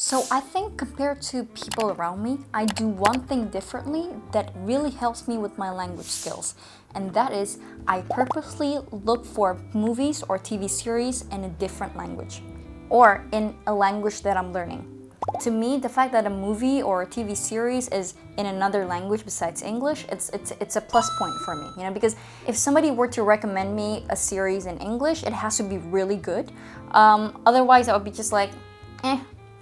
So I think compared to people around me, I do one thing differently that really helps me with my language skills. And that is, I purposely look for movies or TV series in a different language or in a language that I'm learning. To me, the fact that a movie or a TV series is in another language besides English, it's a plus point for me, because if somebody were to recommend me a series in English, it has to be really good. Otherwise, I would be just like,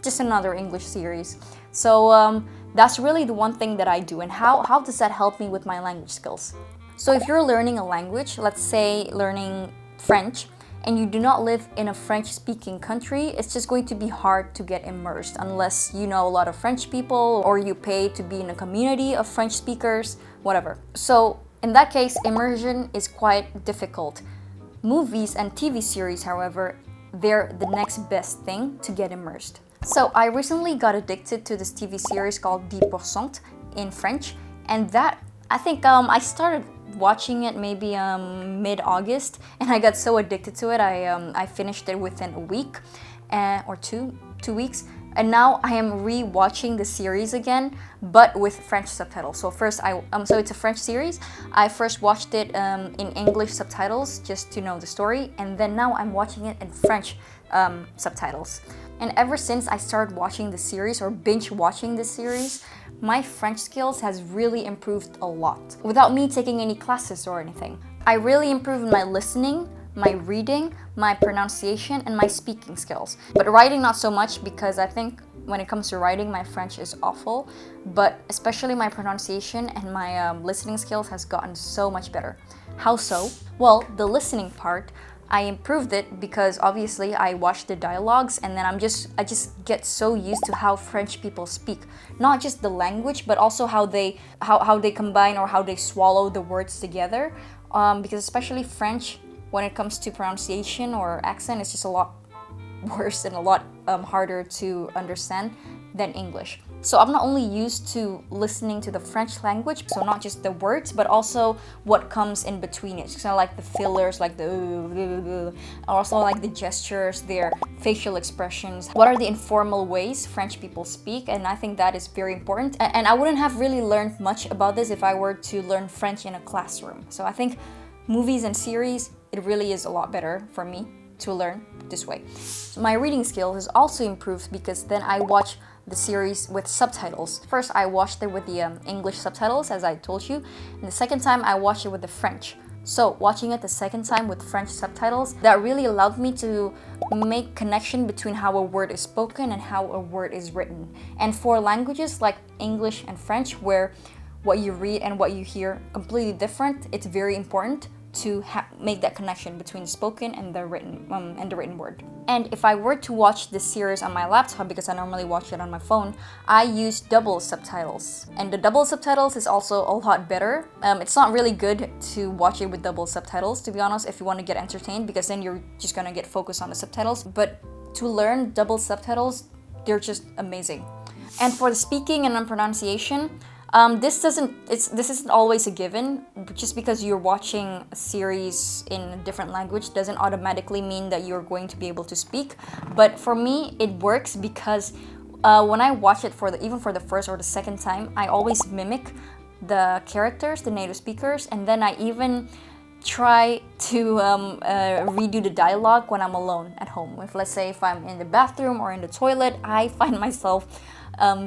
just another English series. So that's really the one thing that I do. And how does that help me with my language skills? So if you're learning a language, let's say learning French, and you do not live in a French-speaking country, it's just going to be hard to get immersed unless you know a lot of French people or you pay to be in a community of French speakers, whatever. So in that case, immersion is quite difficult. Movies and TV series, however, they're the next best thing to get immersed. So I recently got addicted to this TV series called 10% in French, and that, I think I started watching it maybe mid-August, and I got so addicted to it. I finished it within a week or two weeks, and now I am re-watching the series again, but with French subtitles. So first so it's a French series. I first watched it in English subtitles just to know the story, and then now I'm watching it in French subtitles. And ever since I started watching the series or binge watching this series, my French skills has really improved a lot without me taking any classes or anything. I really improved my listening, my reading, my pronunciation, and my speaking skills. But writing not so much, because I think when it comes to writing, my French is awful. But especially my pronunciation and my listening skills has gotten so much better. How so? Well, the listening part, I improved it because obviously I watch the dialogues, and then I just get so used to how French people speak. Not just the language, but also how they combine or how they swallow the words together. Because especially French, when it comes to pronunciation or accent, it's just a lot worse and a lot harder to understand than English. So I'm not only used to listening to the French language, so not just the words, but also what comes in between it. So like the fillers, like the also like the gestures, their facial expressions. What are the informal ways French people speak? And I think that is very important. And I wouldn't have really learned much about this if I were to learn French in a classroom. So I think movies and series, it really is a lot better for me to learn this way. So my reading skill has also improved because then I watch the series with subtitles. First, I watched it with the English subtitles, as I told you, and the second time I watched it with the French. So watching it the second time with French subtitles, that really allowed me to make connection between how a word is spoken and how a word is written. And for languages like English and French, where what you read and what you hear completely different, it's very important to make that connection between the spoken and the written word. And if I were to watch this series on my laptop, because I normally watch it on my phone, I use double subtitles. And the double subtitles is also a lot better. It's not really good to watch it with double subtitles, to be honest, if you want to get entertained, because then you're just gonna get focused on the subtitles. But to learn double subtitles, they're just amazing. And for the speaking and pronunciation, this isn't always a given. Just because you're watching a series in a different language doesn't automatically mean that you're going to be able to speak. But for me, it works because when I watch it even for the first or the second time, I always mimic the characters, the native speakers, and then I even try to redo the dialogue when I'm alone at home. Let's say if I'm in the bathroom or in the toilet, I find myself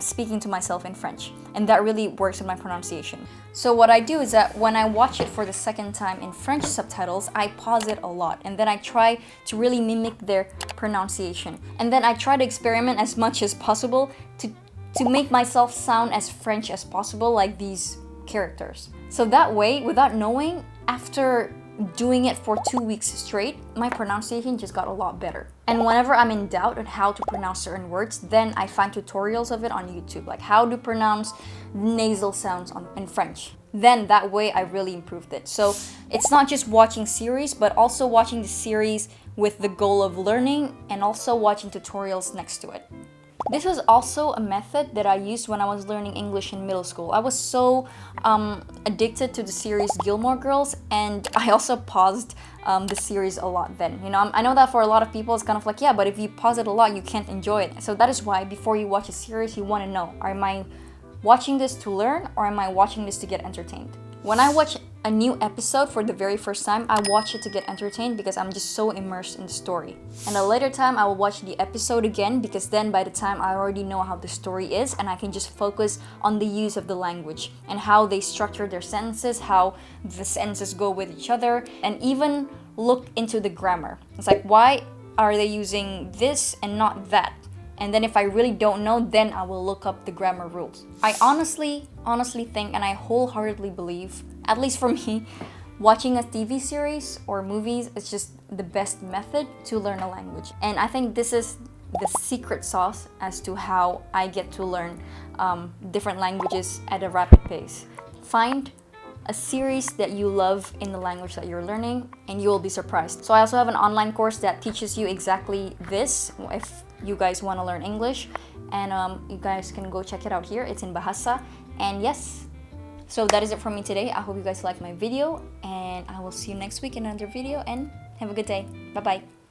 speaking to myself in French, and that really works with my pronunciation. So what I do is that when I watch it for the second time in French subtitles, I pause it a lot, and then I try to really mimic their pronunciation, and then I try to experiment as much as possible to make myself sound as French as possible, like these characters. So that way, without knowing, after doing it for 2 weeks straight, my pronunciation just got a lot better. And whenever I'm in doubt on how to pronounce certain words, then I find tutorials of it on YouTube, like how to pronounce nasal sounds in French. Then that way I really improved it. So it's not just watching series, but also watching the series with the goal of learning and also watching tutorials next to it. This was also a method that I used when I was learning English in middle school. I was so addicted to the series Gilmore Girls, and I also paused the series a lot then. You know, I know that for a lot of people it's kind of like, yeah, but if you pause it a lot, you can't enjoy it. So that is why before you watch a series, you want to know, am I watching this to learn or am I watching this to get entertained? When I watch a new episode for the very first time, I watch it to get entertained because I'm just so immersed in the story. And a later time, I will watch the episode again because then by the time I already know how the story is and I can just focus on the use of the language and how they structure their sentences, how the sentences go with each other, and even look into the grammar. It's like, why are they using this and not that? And then if I really don't know, then I will look up the grammar rules. I honestly think, and I wholeheartedly believe, at least for me, watching a TV series or movies is just the best method to learn a language. And I think this is the secret sauce as to how I get to learn different languages at a rapid pace. Find a series that you love in the language that you're learning and you will be surprised. So I also have an online course that teaches you exactly this if you guys want to learn English, and you guys can go check it out here. It's in Bahasa. And yes, so that is it from me today. I hope you guys liked my video, and I will see you next week in another video, and have a good day. Bye bye.